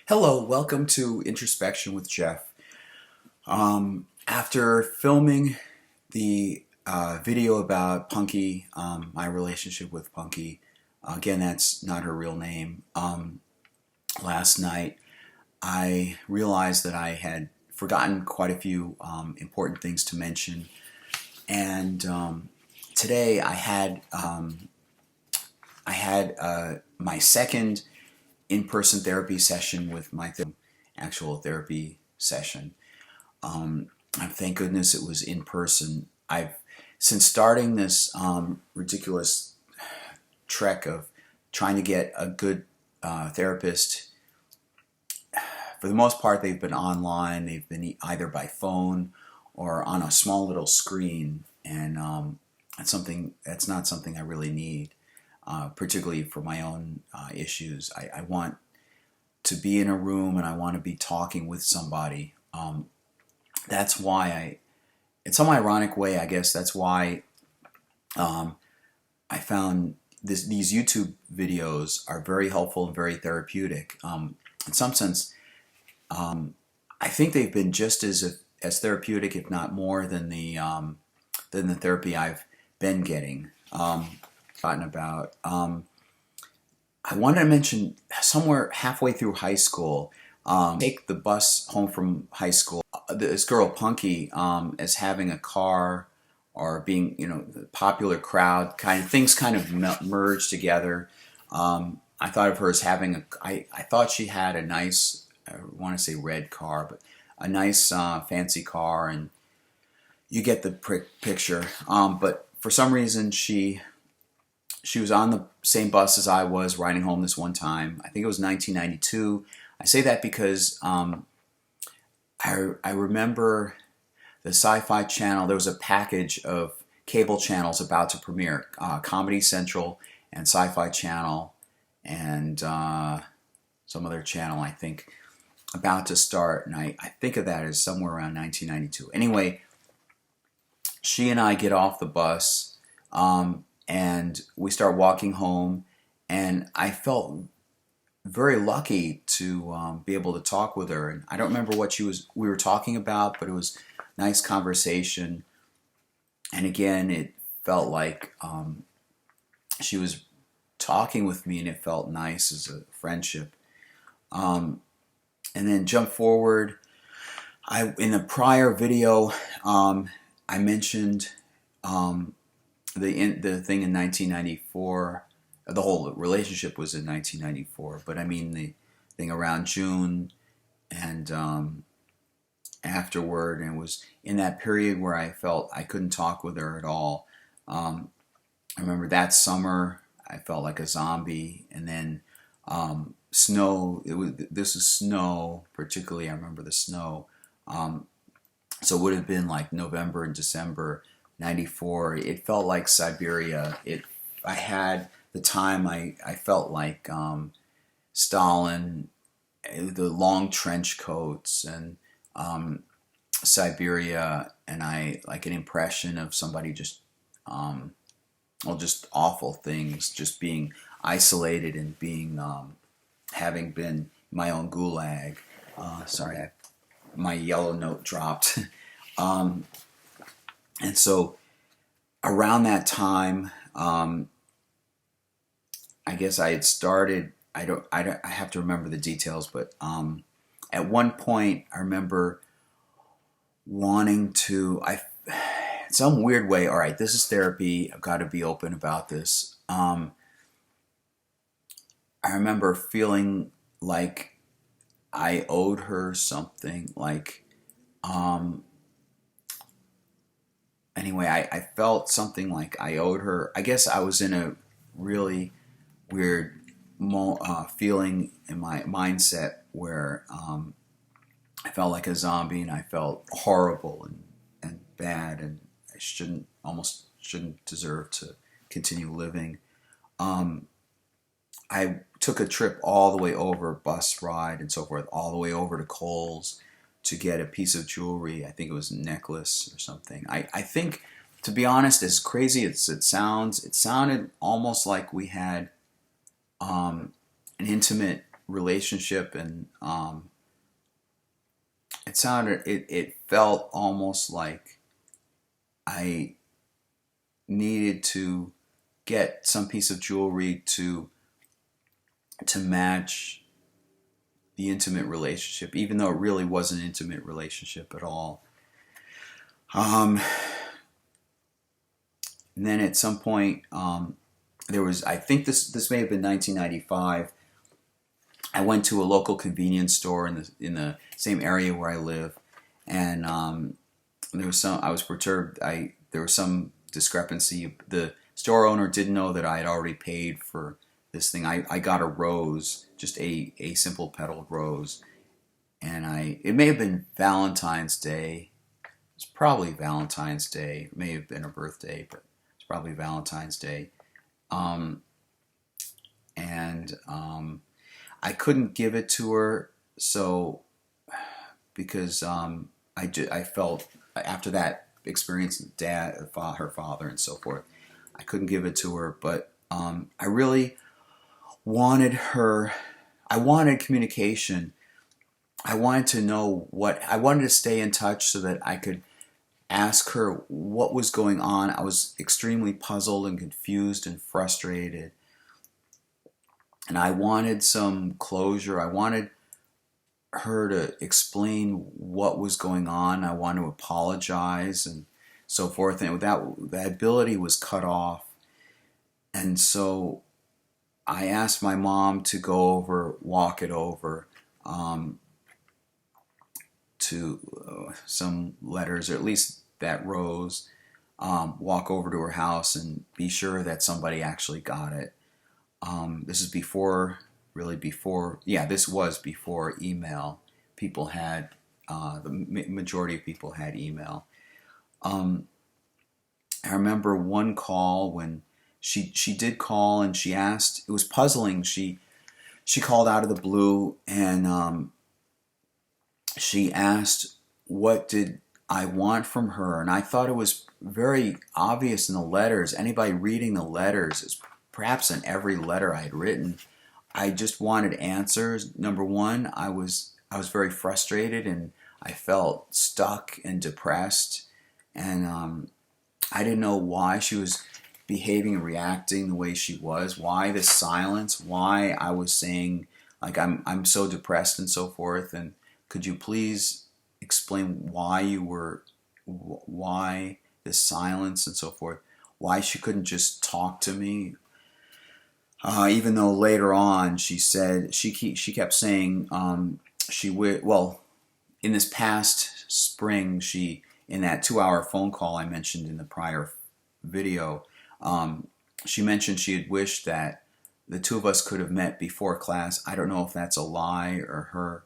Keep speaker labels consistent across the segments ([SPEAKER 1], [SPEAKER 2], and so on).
[SPEAKER 1] Hello, welcome to Introspection with Jeff. After filming the video about Punky, my relationship with Punky, again, that's not her real name, last night, I realized that I had forgotten quite a few important things to mention. And today I had my second in-person therapy session with my actual therapy session. Thank goodness it was in person. Since starting this ridiculous trek of trying to get a good therapist, for the most part they've been online. They've been either by phone or on a small little screen, and that's not something I really need. Particularly for my own issues. I want to be in a room and I want to be talking with somebody. That's why in some ironic way, I guess, that's why I found these YouTube videos are very helpful and very therapeutic. In some sense, I think they've been just as therapeutic, if not more, than the therapy I've been getting. Gotten about. I wanted to mention somewhere halfway through high school, take the bus home from high school. This girl Punky is having a car, or being, the popular crowd kind of things kind of merged together. I thought of her as having I thought she had a nice, I want to say red car, but a nice fancy car, and you get the picture. But for some reason she was on the same bus as I was riding home this one time. I think it was 1992. I say that because I remember the Sci-Fi Channel. There was a package of cable channels about to premiere. Comedy Central and Sci-Fi Channel and some other channel, I think, about to start. And I think of that as somewhere around 1992. Anyway, she and I get off the bus. And we start walking home, and I felt very lucky to be able to talk with her. And I don't remember what we were talking about, but it was a nice conversation. And again, it felt like she was talking with me, and it felt nice as a friendship. And then jump forward. In the prior video, I mentioned the thing in 1994. The whole relationship was in 1994, but I mean the thing around June and afterward, and it was in that period where I felt I couldn't talk with her at all. I remember that summer I felt like a zombie, and then snow. This was snow, particularly. I remember the snow. So it would have been like November and December 94. It felt like Siberia. I had the time. I felt like Stalin, the long trench coats, and Siberia, and I like an impression of somebody just just awful things, just being isolated and being having been my own gulag. Sorry, my yellow note dropped. And so around that time, I guess I had started. I have to remember the details, but at one point I remember wanting to. In some weird way. All right, this is therapy. I've got to be open about this. I remember feeling like I owed her something. Anyway, I felt something like I owed her. I guess I was in a really weird feeling in my mindset where I felt like a zombie, and I felt horrible and bad, and I almost shouldn't deserve to continue living. I took a trip all the way over, bus ride and so forth, all the way over to Kohl's to get a piece of jewelry. I think it was a necklace or something. I think, to be honest, as crazy as it sounds, it sounded almost like we had an intimate relationship, and it felt almost like I needed to get some piece of jewelry to match the intimate relationship, even though it really wasn't an intimate relationship at all. And then at some point, there was, I think this may have been 1995. I went to a local convenience store in the same area where I live, and there was some. I was perturbed. There was some discrepancy. The store owner didn't know that I had already paid for this thing. I got a rose, just a simple petaled rose, and it may have been Valentine's Day. It's probably Valentine's Day. It may have been a birthday, but it's probably Valentine's Day. I couldn't give it to her, so because I felt after that experience, her father, and so forth, I couldn't give it to her. But I really wanted her. I wanted communication. I wanted to know I wanted to stay in touch so that I could ask her what was going on. I was extremely puzzled and confused and frustrated. And I wanted some closure. I wanted her to explain what was going on. I wanted to apologize and so forth. And that ability was cut off. And so I asked my mom to go over, walk it over to some letters, or at least that rose, walk over to her house and be sure that somebody actually got it. This is this was before email. People had, the majority of people had email. I remember one call when she did call, and she asked, it was puzzling. She called out of the blue, and she asked, what did I want from her? And I thought it was very obvious in the letters. Anybody reading the letters, perhaps in every letter I had written, I just wanted answers. Number one, I was very frustrated, and I felt stuck and depressed, and I didn't know why she was behaving and reacting the way she was. Why this silence? Why I was saying, like, I'm so depressed and so forth. And could you please explain why this silence and so forth? Why she couldn't just talk to me? Even though later on she said, she kept saying, in this past spring, in that 2-hour phone call I mentioned in the prior video, she mentioned she had wished that the two of us could have met before class. I don't know if that's a lie or her.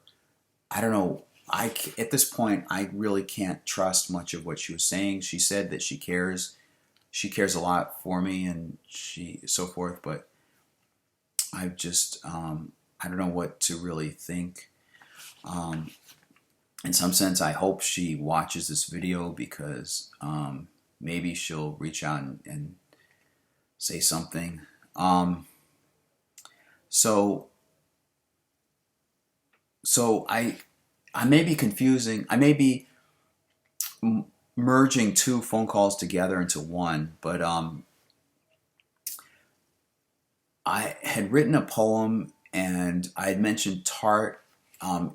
[SPEAKER 1] I don't know. At this point, I really can't trust much of what she was saying. She said that she cares a lot for me, and so forth, but I just, I don't know what to really think. In some sense, I hope she watches this video, because maybe she'll reach out and say something. So I may be confusing. I may be merging two phone calls together into one, but I had written a poem, and I had mentioned tart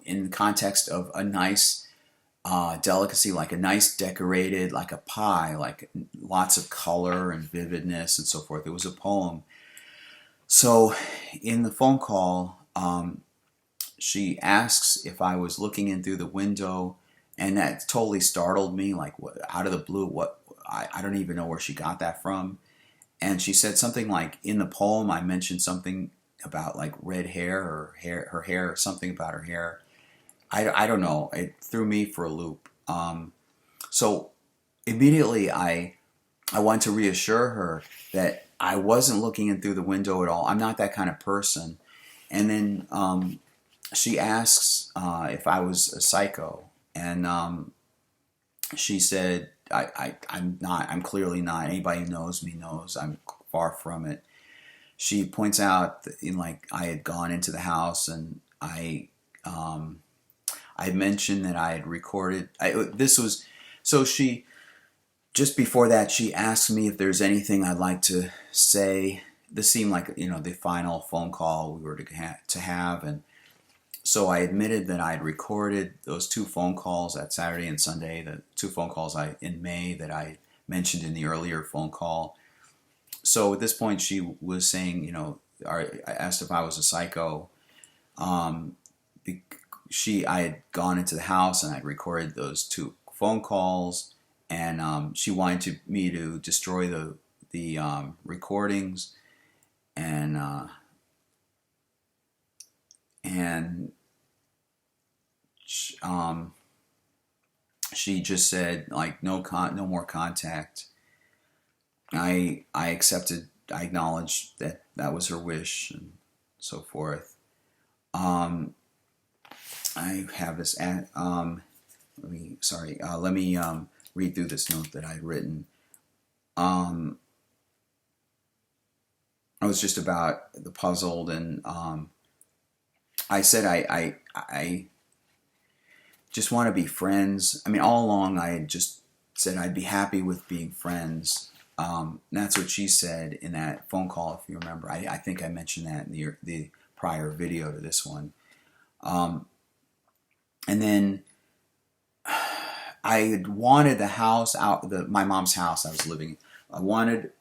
[SPEAKER 1] in the context of a nice delicacy, like a nice decorated, like a pie, like lots of color and vividness and so forth. It was a poem. So in the phone call, she asks if I was looking in through the window, and that totally startled me, like, what, out of the blue. I don't even know where she got that from. And she said something like, in the poem I mentioned something about like red hair, or her hair, or something about her hair. I don't know. It threw me for a loop. So immediately I wanted to reassure her that I wasn't looking in through the window at all. I'm not that kind of person. And then she asks if I was a psycho, and she said, I'm not. I'm clearly not. Anybody who knows me knows I'm far from it. she points out that, like, I had gone into the house, and I mentioned that I had recorded. This was so she just before that she asked me if there's anything I'd like to say. This seemed like, the final phone call we were to have, and so I admitted that I'd recorded those two phone calls, that Saturday and Sunday, the two phone calls in May that I mentioned in the earlier phone call. So at this point, she was saying, I asked if I was a psycho. Um, I had gone into the house and I'd recorded those two phone calls, and she wanted me to destroy the recordings, and and she just said, like, no more contact. I accepted. I acknowledged that that was her wish, and so forth. Um, I have this. Let me read through this note that I'd written. Um, it was just about the puzzled, and I said I just want to be friends. I mean, all along I had just said I'd be happy with being friends. And that's what she said in that phone call, if you remember. I think I mentioned that in the prior video to this one. And then I had wanted the house my mom's house I was living in. I wanted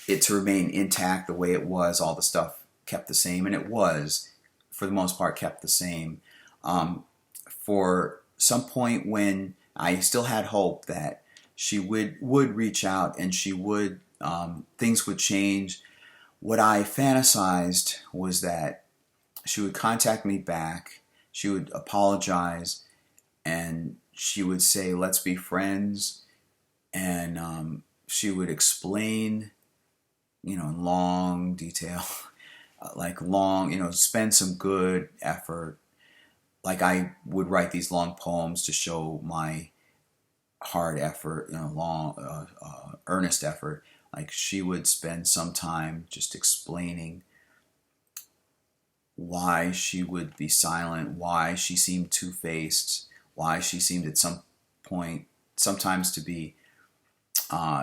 [SPEAKER 1] it to remain intact the way it was. All the stuff kept the same, and it was, for the most part, kept the same. For some point when I still had hope that she would reach out, and she would, things would change. What I fantasized was that she would contact me back, she would apologize, and she would say, let's be friends, and she would explain, in long detail, spend some good effort. Like, I would write these long poems to show my hard effort, long, earnest effort. Like, she would spend some time just explaining why she would be silent, why she seemed two-faced, why she seemed at some point sometimes to be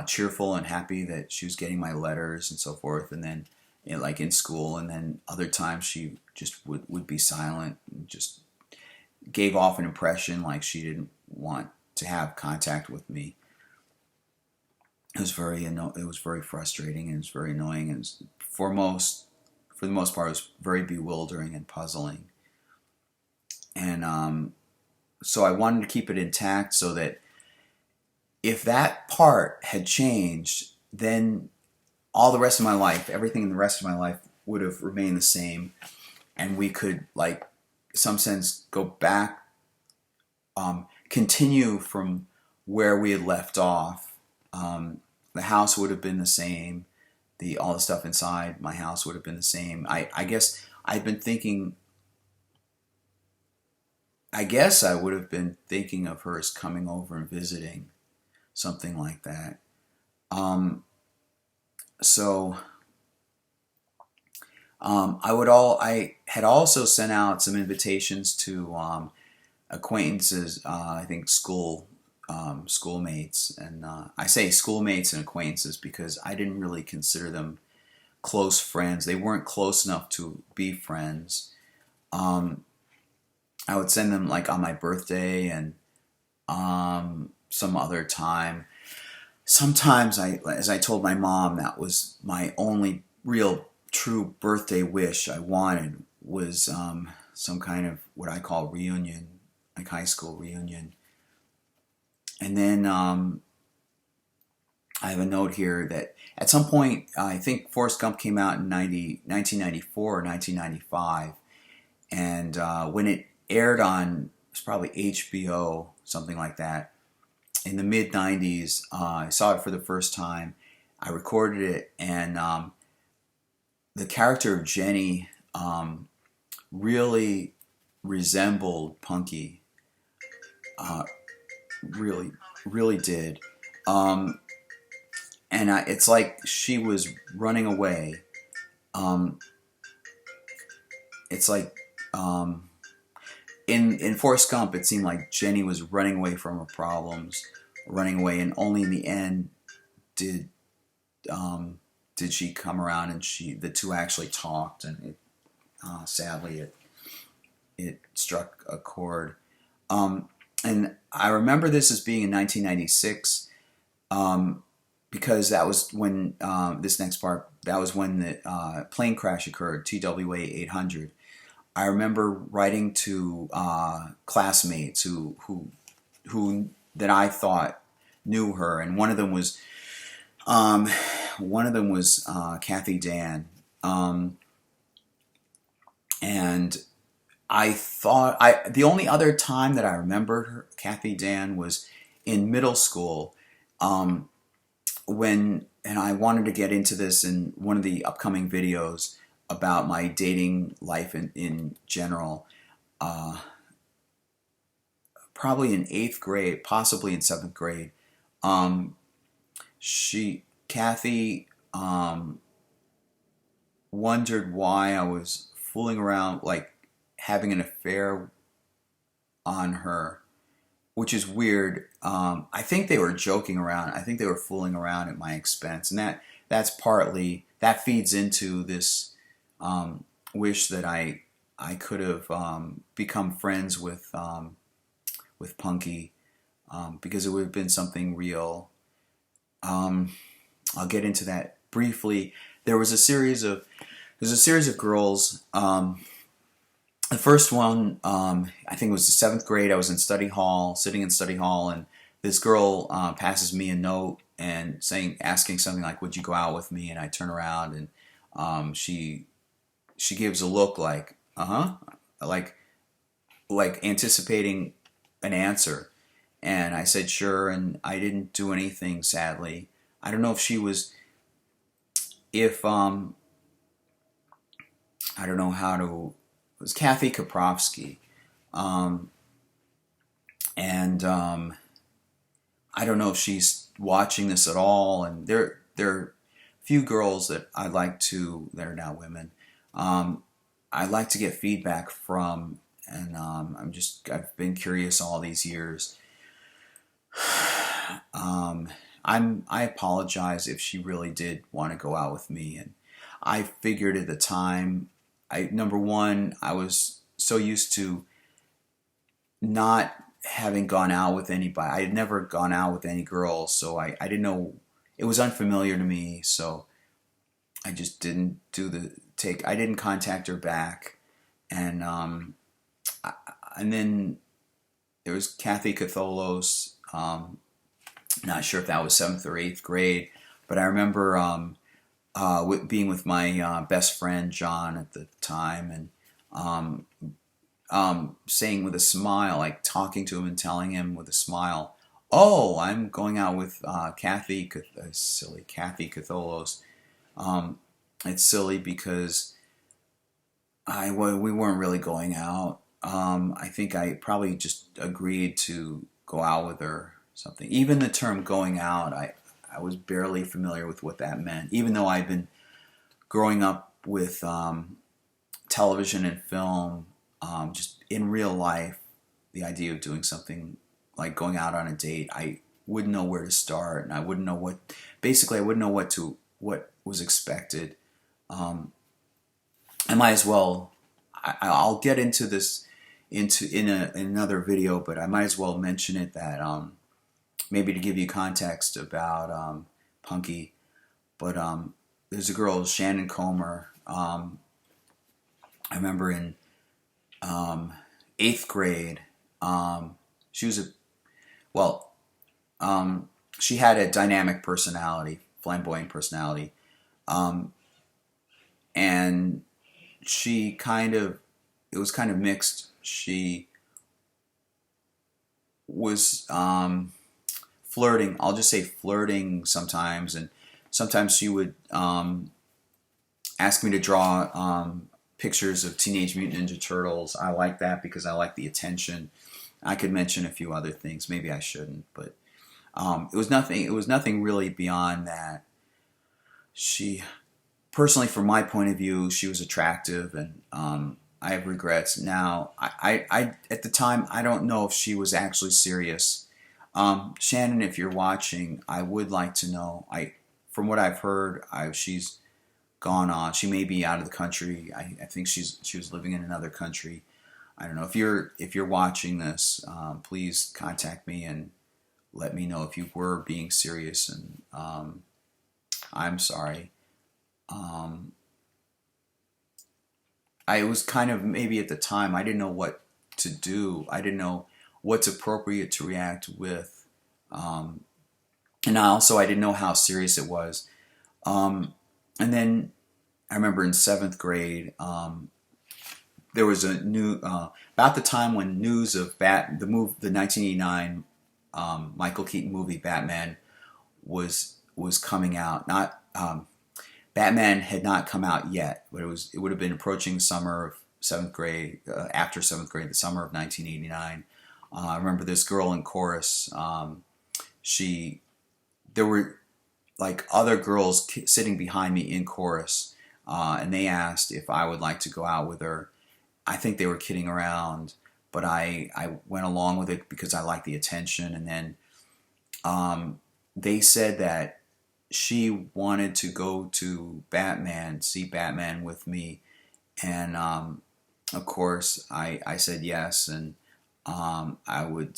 [SPEAKER 1] cheerful and happy that she was getting my letters and so forth, and then, like, in school, and then other times she just would be silent and just gave off an impression like she didn't want to have contact with me. It was very frustrating, and it was very annoying, and for the most part, it was very bewildering and puzzling. And so I wanted to keep it intact, so that if that part had changed, then all the rest of my life, everything in the rest of my life, would have remained the same, and we could, like, in some sense, go back, continue from where we had left off. The house would have been the same. All the stuff inside my house would have been the same. I guess I'd been thinking. I guess I would have been thinking of her as coming over and visiting, something like that. So I had also sent out some invitations to acquaintances. I think schoolmates, and I say schoolmates and acquaintances because I didn't really consider them close friends. They weren't close enough to be friends. I would send them, like, on my birthday and some other time. Sometimes as I told my mom, that was my only real true birthday wish I wanted, was some kind of what I call reunion, like high school reunion. And then I have a note here that at some point, I think Forrest Gump came out in 1994 or 1995, and when it aired on, it was probably HBO, something like that, in the mid-90s, I saw it for the first time. I recorded it, and the character of Jenny really resembled Punky. Really, really did. And it's like she was running away, um, it's like in Forrest Gump, it seemed like Jenny was running away from her problems, running away, and only in the end did um, did she come around, and the two actually talked, and sadly it struck a chord. Um, and I remember this as being in 1996, um, because that was when this next part, that was when the plane crash occurred, TWA 800. I remember writing to classmates who that I thought knew her, and um, one of them was Kathy Dan, and I thought the only other time that I remembered her, Kathy Dan, was in middle school, um, and I wanted to get into this in one of the upcoming videos about my dating life in general. Uh, Probably in 8th grade, possibly in 7th grade. Um, Kathy, wondered why I was fooling around, like having an affair on her, which is weird. I think they were joking around. I think they were fooling around at my expense, and that feeds into this wish that I could have become friends with Punky, because it would have been something real. I'll get into that briefly. There's a series of girls. The first one, I think it was the 7th grade. I was in study hall, sitting in study hall, and this girl passes me a note and asking something like, "Would you go out with me?" And I turn around, and she gives a look like, like anticipating an answer. And I said sure, and I didn't do anything, sadly. I don't know if I don't know how to. It was Kathy Kaprovsky, um, and I don't know if she's watching this at all. And there are few girls that that are now women. I'd like to get feedback from, and I've been curious all these years. I apologize if she really did want to go out with me, and I figured at the time, number one, I was so used to not having gone out with anybody. I had never gone out with any girls, so I didn't know. It was unfamiliar to me, so I just didn't I didn't contact her back, and and then there was Kathy Catholos. Not sure if that was 7th or 8th grade, but I remember being with my best friend John at the time, and saying with a smile, like talking to him and telling him with a smile, "Oh, I'm going out with silly Kathy Catholos." It's silly because we weren't really going out. I think I probably just agreed to go out with her. Something. Even the term "going out," I was barely familiar with what that meant. Even though I've been growing up with television and film, just in real life, the idea of doing something like going out on a date, I wouldn't know where to start, and I wouldn't know basically, I wouldn't know what was expected. I might as well. I'll get into this in another video, but I might as well mention it that maybe to give you context about Punky. But there's a girl, Shannon Comer. I remember in 8th grade, she was she had a dynamic personality, flamboyant personality, and it was kind of mixed. She was flirting. I'll just say flirting sometimes, and sometimes she would ask me to draw pictures of Teenage Mutant Ninja Turtles. I like that because I like the attention. I could mention a few other things. Maybe I shouldn't, but it was nothing. It was nothing really beyond that. She personally, from my point of view, she was attractive, and I have regrets now. I at the time, I don't know if she was actually serious. Shannon, if you're watching, I would like to know. From what I've heard, she's gone on. She may be out of the country. I think she was living in another country. I don't know if you're watching this. Please contact me and let me know if you were being serious. And I'm sorry. I was kind of, maybe at the time, I didn't know what to do. I didn't know what's appropriate to react with. And also, I didn't know how serious it was. And then I remember in seventh grade, there was a new, about the time when news of the 1989 Michael Keaton movie Batman was coming out. Not Batman had not come out yet, but it would have been approaching summer of seventh grade, after seventh grade, the summer of 1989. I remember this girl in chorus. There were like other girls sitting behind me in chorus, and they asked if I would like to go out with her. I think they were kidding around, but I went along with it because I liked the attention. And then they said that she wanted to go to see Batman with me. And of course, I said yes. And I would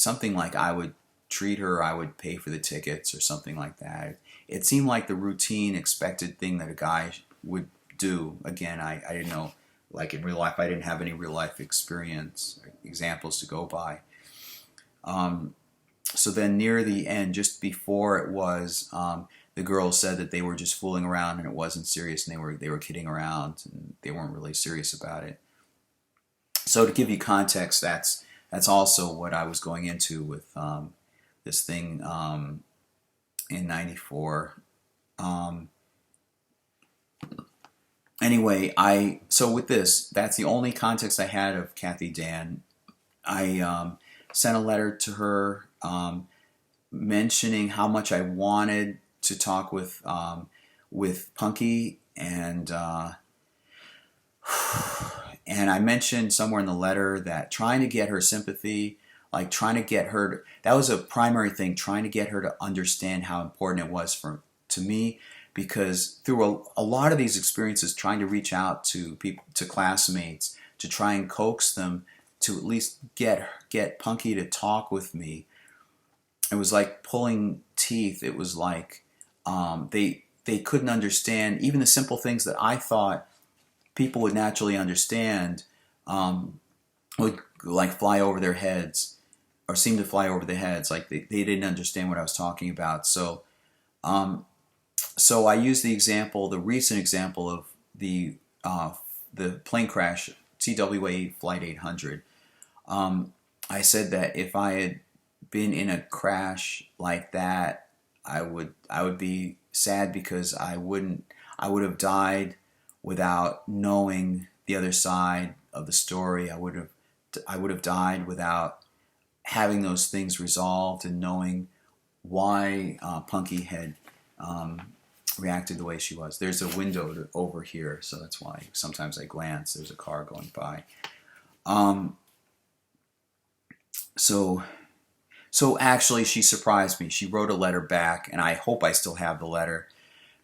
[SPEAKER 1] treat her, I would pay for the tickets or something like that. It seemed like the routine, expected thing that a guy would do. Again, I didn't know, like in real life, I didn't have any real life examples to go by. So then near the end, just before it was, the girls said that they were just fooling around and it wasn't serious, and they were kidding around and they weren't really serious about it. So to give you context, that's also what I was going into with this thing in '94. Anyway, so with this, that's the only context I had of Kathy Dan. I sent a letter to her mentioning how much I wanted to talk with Punky, and I mentioned somewhere in the letter that trying to get her sympathy, like trying to get her that was a primary thing, trying to get her to understand how important it was to me, because through a lot of these experiences, trying to reach out to people, to classmates, to try and coax them to at least get Punky to talk with me, it was like pulling teeth. It was like they couldn't understand even the simple things that I thought people would naturally understand, would like fly over their heads, or seem to fly over their heads. Like they didn't understand what I was talking about. So I used the recent example of the plane crash, TWA Flight 800. I said that if I had been in a crash like that, I would be sad, because I would have died without knowing the other side of the story. I would have died without having those things resolved and knowing why Punky had reacted the way she was. There's a window over here, so that's why sometimes I glance. There's a car going by. So actually, she surprised me. She wrote a letter back, and I hope I still have the letter.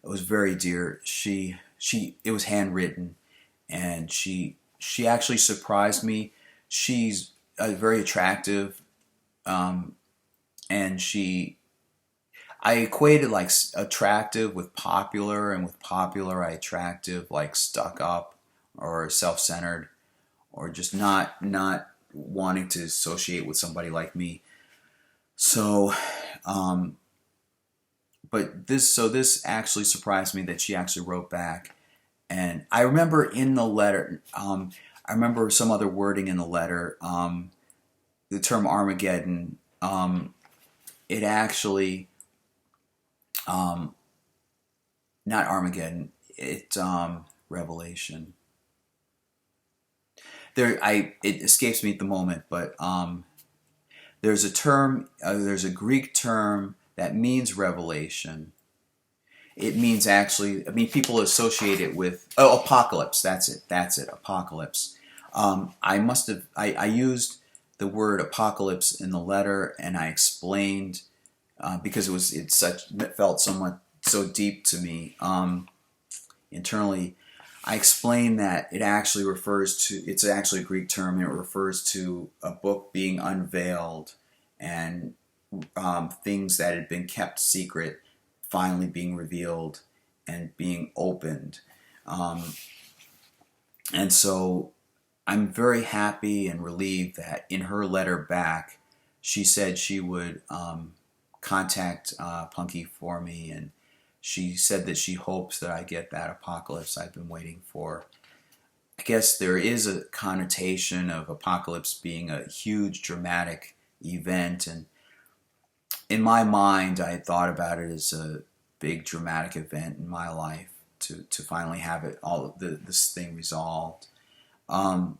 [SPEAKER 1] It was very dear. It was handwritten, and she actually surprised me. She's very attractive, and I equated like attractive with popular, and with popular I attractive like stuck up or self-centered, or just not wanting to associate with somebody like me. So, but this actually surprised me that she actually wrote back. And I remember in the letter, I remember some other wording in the letter, the term Armageddon. It actually, not Armageddon, Revelation. It escapes me at the moment, but there's a term, there's a Greek term that means revelation, it means actually. I mean, people associate it with apocalypse. That's it. That's it. Apocalypse. I must have. I used the word apocalypse in the letter, and I explained because it felt somewhat so deep to me internally. I explained that it actually refers to. It's actually a Greek term, and it refers to a book being unveiled and things that had been kept secret finally being revealed and being opened. Um, and so I'm very happy and relieved that in her letter back, she said she would contact Punky for me, and she said that she hopes that I get that apocalypse I've been waiting for. I guess there is a connotation of apocalypse being a huge dramatic event, and in my mind, I had thought about it as a big dramatic event in my life to finally have it all this thing resolved. Um,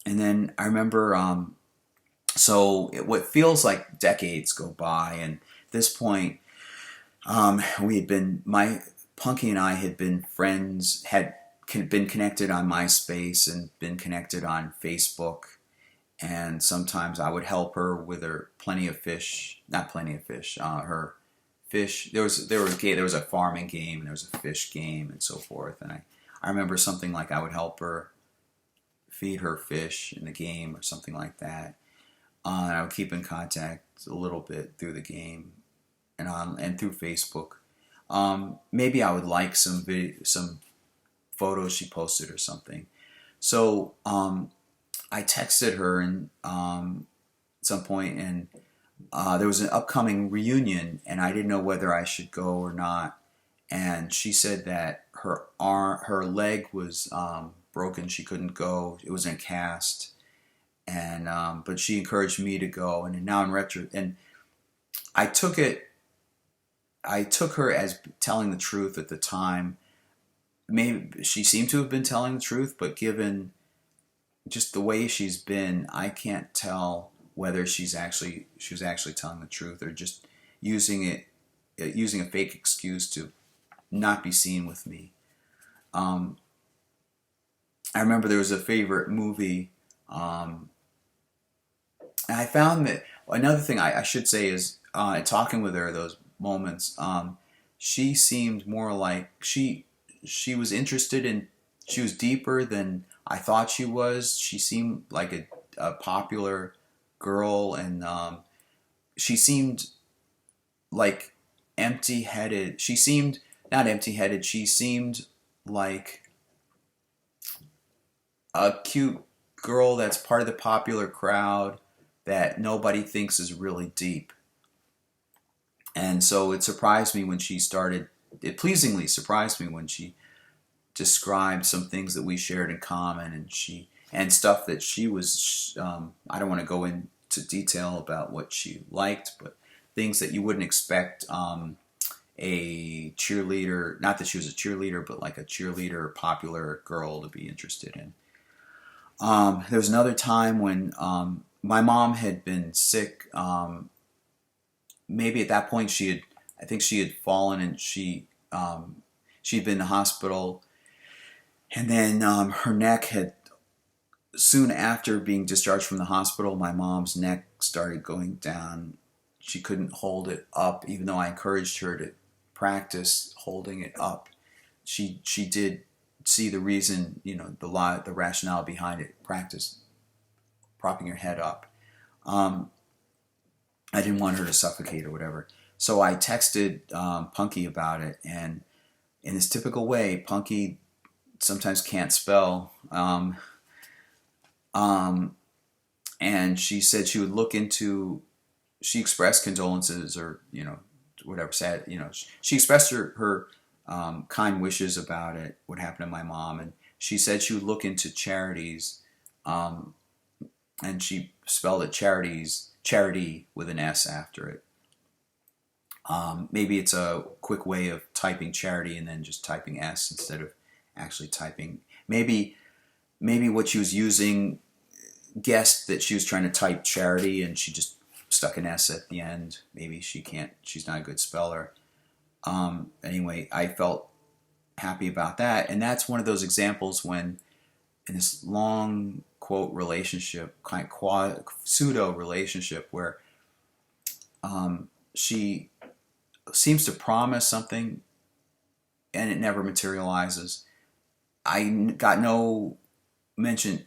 [SPEAKER 1] and then I remember, what feels like decades go by, and at this point, we had been my Punky and I had been friends, had been connected on MySpace and been connected on Facebook, and sometimes I would help her with her plenty of fish, not plenty of fish, her fish. There was a farming game and there was a fish game and so forth. And I remember something like I would help her feed her fish in the game or something like that. And I would keep in contact a little bit through the game and through Facebook. Maybe I would like some photos she posted or something. So I texted her and at some point, and there was an upcoming reunion, and I didn't know whether I should go or not. And she said that her leg was broken; she couldn't go. It was in a cast, and but she encouraged me to go. And now in retro, and I took it. I took her as telling the truth at the time. Maybe she seemed to have been telling the truth, but given just the way she's been, I can't tell whether she was actually telling the truth or just using a fake excuse to not be seen with me. Um, I remember there was a favorite movie, and I found that another thing I should say is talking with her those moments, she seemed more like she was interested in she was deeper than I thought she was. She seemed like a popular girl, and she seemed like empty-headed. She seemed not empty-headed. She seemed like a cute girl that's part of the popular crowd that nobody thinks is really deep. And so it surprised me when she started. It pleasingly surprised me when she described some things that we shared in common, and stuff that she was. I don't want to go into detail about what she liked, but things that you wouldn't expect a cheerleader. Not that she was a cheerleader, but like a cheerleader, popular girl to be interested in. There was another time when my mom had been sick. Maybe at that point I think she had fallen, and she'd been in the hospital, and then her neck had, soon after being discharged from the hospital, my mom's neck started going down. She couldn't hold it up, even though I encouraged her to practice holding it up. She did see the reason, the rationale behind it. Practice propping your head up. I didn't want her to suffocate or whatever. So I texted Punky about it, and in this typical way, Punky sometimes can't spell. And she said she would look into. She expressed condolences, or whatever. Sad, she expressed her kind wishes about it. What happened to my mom, and she said she would look into charities, and she spelled it charity with an S after it. Maybe it's a quick way of typing charity and then just typing S instead of actually typing. Maybe what she was using guessed that she was trying to type charity and she just stuck an S at the end. Maybe she's not a good speller. Anyway, I felt happy about that. And that's one of those examples when in this long quote relationship, kind of pseudo relationship, where she seems to promise something and it never materializes. I got no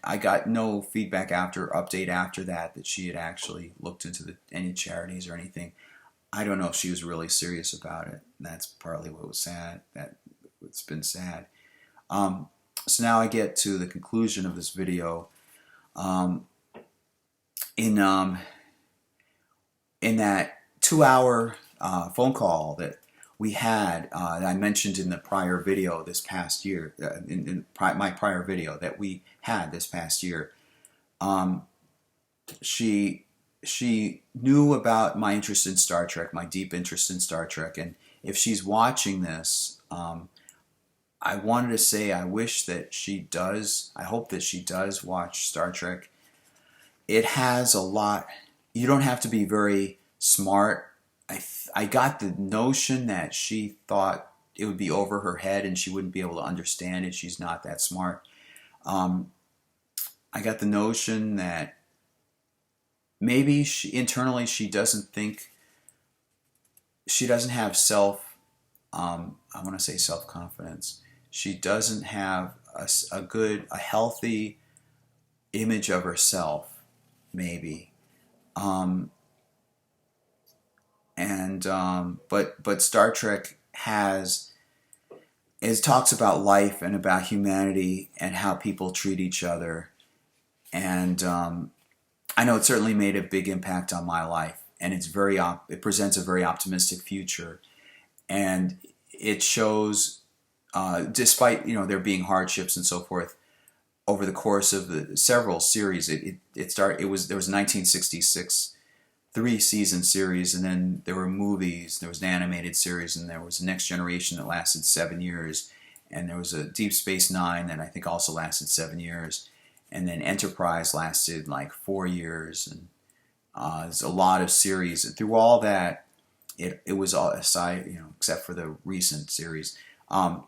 [SPEAKER 1] I got no feedback update after that she had actually looked into any charities or anything. I don't know if she was really serious about it. That's partly what was sad. It's been sad. So now I get to the conclusion of this video. In that 2-hour phone call that we had, that I mentioned in the prior video this past year, my prior video that we had this past year, she knew about my interest in Star Trek, my deep interest in Star Trek, and if she's watching this, I wanted to say I wish that she does. I hope that she does watch Star Trek. It has a lot. You don't have to be very smart. I got the notion that she thought it would be over her head and she wouldn't be able to understand it. She's not that smart. I got the notion that maybe internally she doesn't have I want to say self-confidence. She doesn't have a healthy image of herself, maybe. But Star Trek talks about life and about humanity and how people treat each other. And I know it certainly made a big impact on my life, and it presents a very optimistic future, and it shows, despite there being hardships and so forth, over the course of the several series, there was a 1966 3-season series, and then there were movies, there was an animated series, and there was a Next Generation that lasted 7 years, and there was a Deep Space Nine that I think also lasted 7 years, and then Enterprise lasted like 4 years, and there's a lot of series, and through all that, it was all aside, except for the recent series, it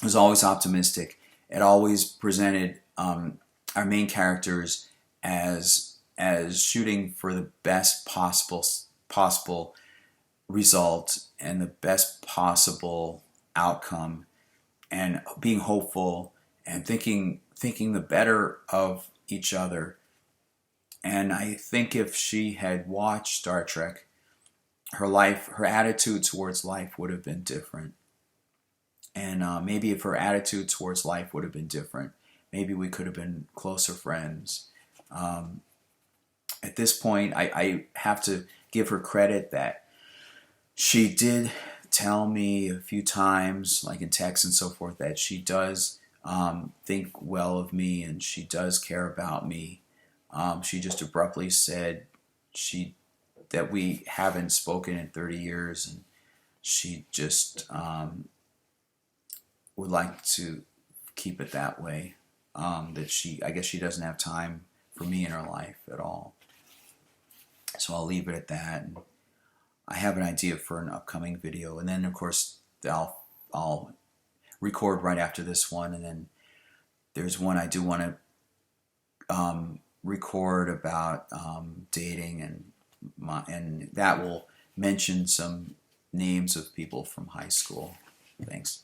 [SPEAKER 1] was always optimistic. It always presented our main characters as shooting for the best possible result and the best possible outcome, and being hopeful and thinking the better of each other. And I think if she had watched Star Trek, her attitude towards life would have been different. And maybe if her attitude towards life would have been different, maybe we could have been closer friends. At this point, I have to give her credit that she did tell me a few times, like in text and so forth, that she does think well of me and she does care about me. She just abruptly said that we haven't spoken in 30 years, and she just would like to keep it that way. I guess she doesn't have time for me in her life at all. So I'll leave it at that. And I have an idea for an upcoming video, and then of course I'll record right after this one, and then there's one I do want to record about dating, and that will mention some names of people from high school. Thanks.